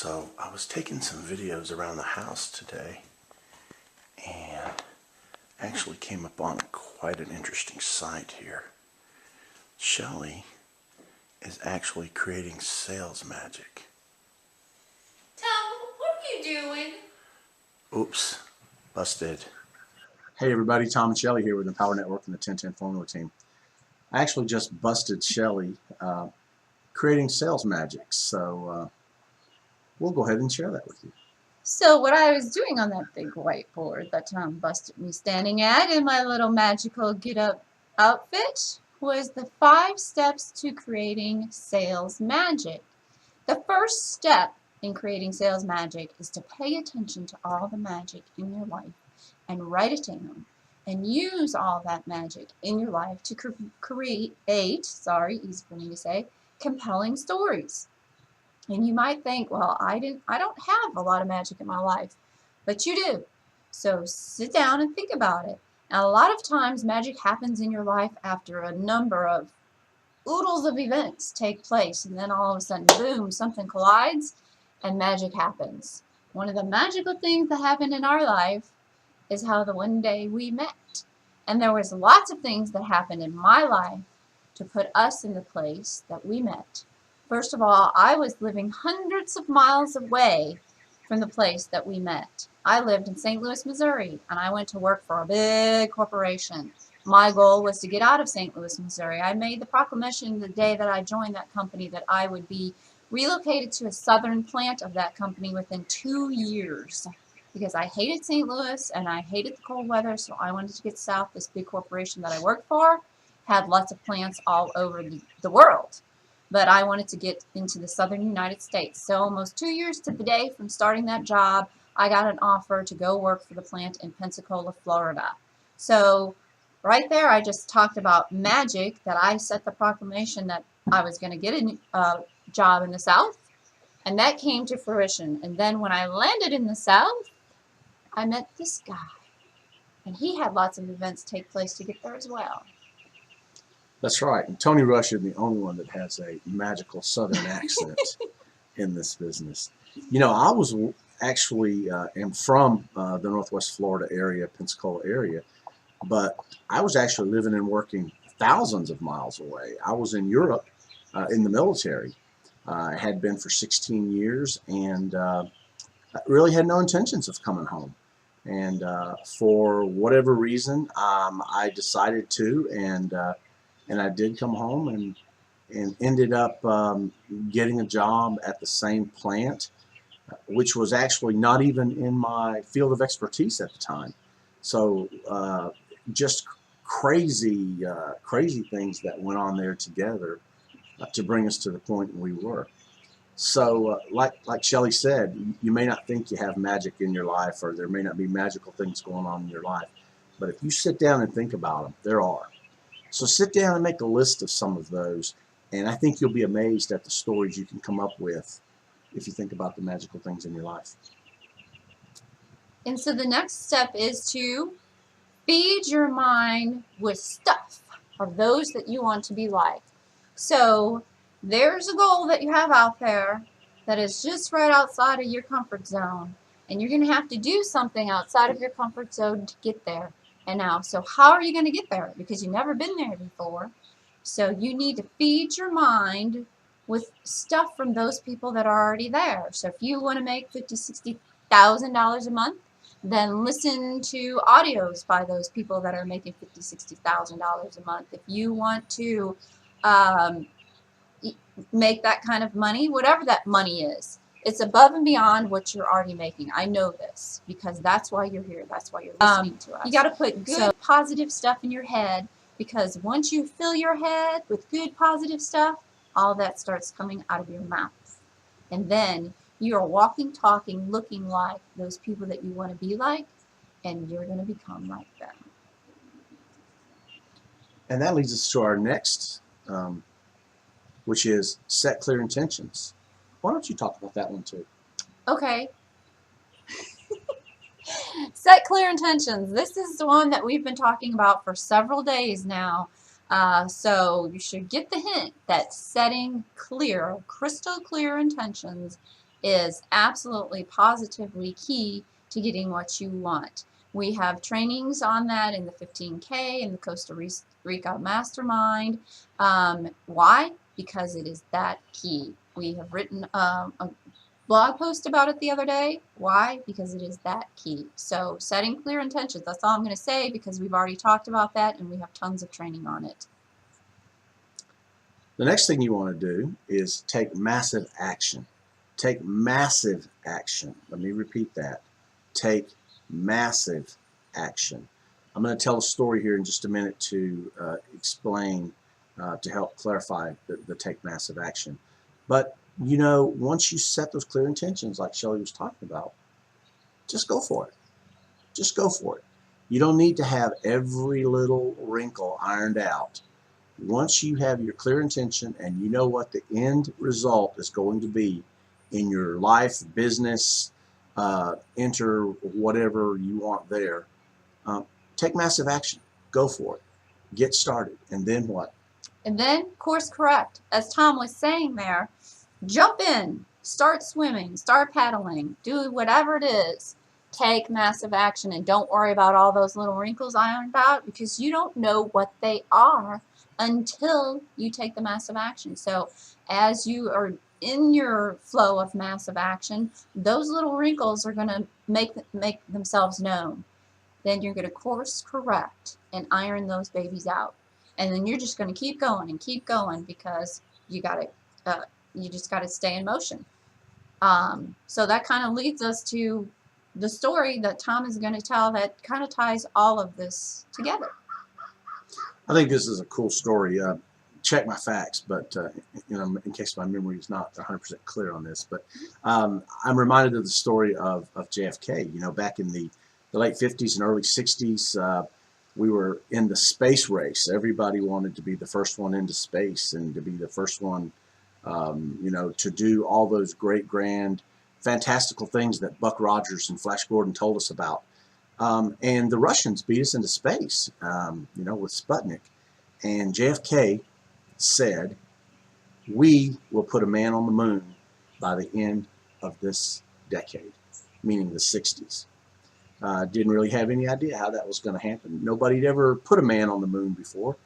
So I was taking some videos around the house today and actually came upon quite an interesting sight here. Shelly is actually creating sales magic. Tom, what are you doing? Oops, busted. Hey everybody, Tom and Shelly here with the Power Network and the 1010 Formula team. I actually just busted Shelly creating sales magic, so we'll go ahead and share that with you. So what I was doing on that big whiteboard that Tom busted me standing at in my little magical get-up outfit was the 5 steps to creating sales magic. The first step in creating sales magic is to pay attention to all the magic in your life and write it down and use all that magic in your life to create, easy for me to say, compelling stories. And you might think, well, I don't have a lot of magic in my life, but you do. So sit down and think about it. Now, a lot of times magic happens in your life after a number of oodles of events take place, and then all of a sudden, boom, something collides and magic happens. One of the magical things that happened in our life is how the one day we met. And there was lots of things that happened in my life to put us in the place that we met. First of all, I was living hundreds of miles away from the place that we met. I lived in St. Louis, Missouri, and I went to work for a big corporation. My goal was to get out of St. Louis, Missouri. I made the proclamation the day that I joined that company that I would be relocated to a southern plant of that company within 2 years because I hated St. Louis and I hated the cold weather, so I wanted to get south. This big corporation that I worked for had lots of plants all over the world, but I wanted to get into the southern United States. So almost 2 years to the day from starting that job, I got an offer to go work for the plant in Pensacola, Florida. So right there, I just talked about magic, that I set the proclamation that I was going to get a job in the South, and that came to fruition. And then when I landed in the South, I met this guy, and he had lots of events take place to get there as well. That's right. And Tony Rush is the only one that has a magical Southern accent in this business. You know, I was actually am from the Northwest Florida area, Pensacola area, but I was actually living and working thousands of miles away. I was in Europe in the military. I had been for 16 years and really had no intentions of coming home. And for whatever reason, I decided to, and I did come home and ended up getting a job at the same plant, which was actually not even in my field of expertise at the time. So just crazy things that went on there together to bring us to the point we were. So like Shelly said, you may not think you have magic in your life, or there may not be magical things going on in your life, but if you sit down and think about them, there are. So sit down and make a list of some of those, and I think you'll be amazed at the stories you can come up with if you think about the magical things in your life. And so the next step is to feed your mind with stuff of those that you want to be like. So there's a goal that you have out there that is just right outside of your comfort zone, and you're going to have to do something outside of your comfort zone to get there. And now, so how are you going to get there? Because you've never been there before. So you need to feed your mind with stuff from those people that are already there. So if you want to make $50,000, $60,000 a month, then listen to audios by those people that are making $50,000, $60,000 a month. If you want to make that kind of money, whatever that money is, it's above and beyond what you're already making. I know this because that's why you're here. That's why you're listening to us. You got to put good, positive stuff in your head, because once you fill your head with good, positive stuff, all that starts coming out of your mouth. And then you are walking, talking, looking like those people that you want to be like, and you're going to become like them. And that leads us to our next, which is set clear intentions. Why don't you talk about that one too? Okay. Set clear intentions. This is the one that we've been talking about for several days now. So you should get the hint that setting clear, crystal clear intentions is absolutely positively key to getting what you want. We have trainings on that in the 15K in the Costa Rica Mastermind. Why? Because it is that key. We have written a blog post about it the other day. Why? Because it is that key. So setting clear intentions, that's all I'm going to say, because we've already talked about that and we have tons of training on it. The next thing you want to do is take massive action. Take massive action. Let me repeat that. Take massive action. I'm going to tell a story here in just a minute to explain, to help clarify the take massive action. But you know, once you set those clear intentions, like Shelly was talking about, just go for it. Just go for it. You don't need to have every little wrinkle ironed out. Once you have your clear intention and you know what the end result is going to be in your life, business, enter whatever you want there, take massive action. Go for it. Get started. And then what? And then course correct. As Tom was saying there, jump in, start swimming, start paddling, do whatever it is. Take massive action and don't worry about all those little wrinkles ironed out, because you don't know what they are until you take the massive action. So as you are in your flow of massive action, those little wrinkles are going to make themselves known. Then you're going to course correct and iron those babies out. And then you're just going to keep going and keep going, because you just got to stay in motion. So that kind of leads us to the story that Tom is going to tell that kind of ties all of this together. I think this is a cool story. Check my facts, but you know, in case my memory is not 100% clear on this, but I'm reminded of the story of JFK. You know, back in the late 50s and early 60s, we were in the space race. Everybody wanted to be the first one into space and to be the first one, you know, to do all those great, grand, fantastical things that Buck Rogers and Flash Gordon told us about. And the Russians beat us into space, you know, with Sputnik. And JFK said, we will put a man on the moon by the end of this decade, meaning the 60s. Didn't really have any idea how that was going to happen. Nobody had ever put a man on the moon before,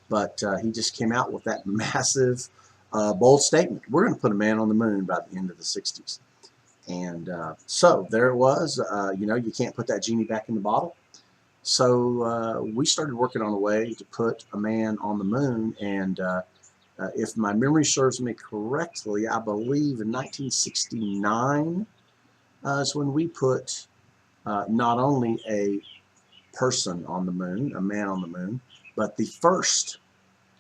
but he just came out with that massive, bold statement. We're going to put a man on the moon by the end of the 60s. And so there it was. You know, you can't put that genie back in the bottle. So we started working on a way to put a man on the moon. And if my memory serves me correctly, I believe in 1969 is when we put not only a person on the moon, a man on the moon, but the first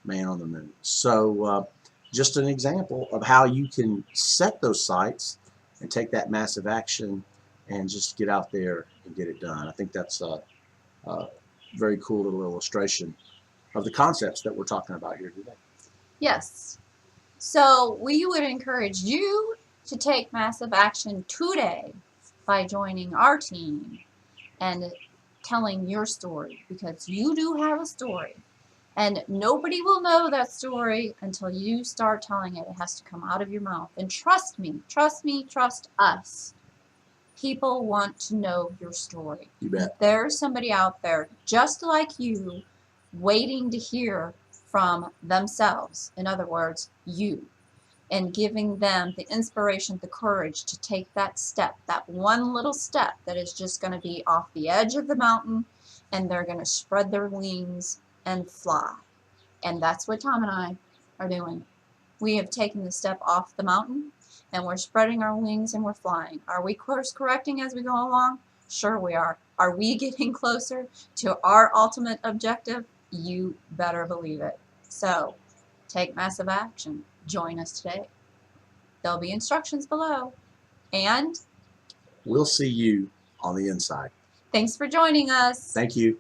man on the moon. So just an example of how you can set those sights and take that massive action and just get out there and get it done. I think that's a very cool little illustration of the concepts that we're talking about here today. Yes. So we would encourage you to take massive action today by joining our team and telling your story, because you do have a story. And nobody will know that story until you start telling it. It has to come out of your mouth. And trust me, trust us. People want to know your story. You bet. There's somebody out there just like you waiting to hear from themselves. In other words, you. And giving them the inspiration, the courage to take that step, that one little step that is just going to be off the edge of the mountain, and they're going to spread their wings and fly. And that's what Tom and I are doing. We have taken the step off the mountain and we're spreading our wings and we're flying. Are we course correcting as we go along? Sure we are. Are we getting closer to our ultimate objective? You better believe it. So take massive action. Join us today. There'll be instructions below. And We'll see you on the inside. thanks for joining us. Thank you.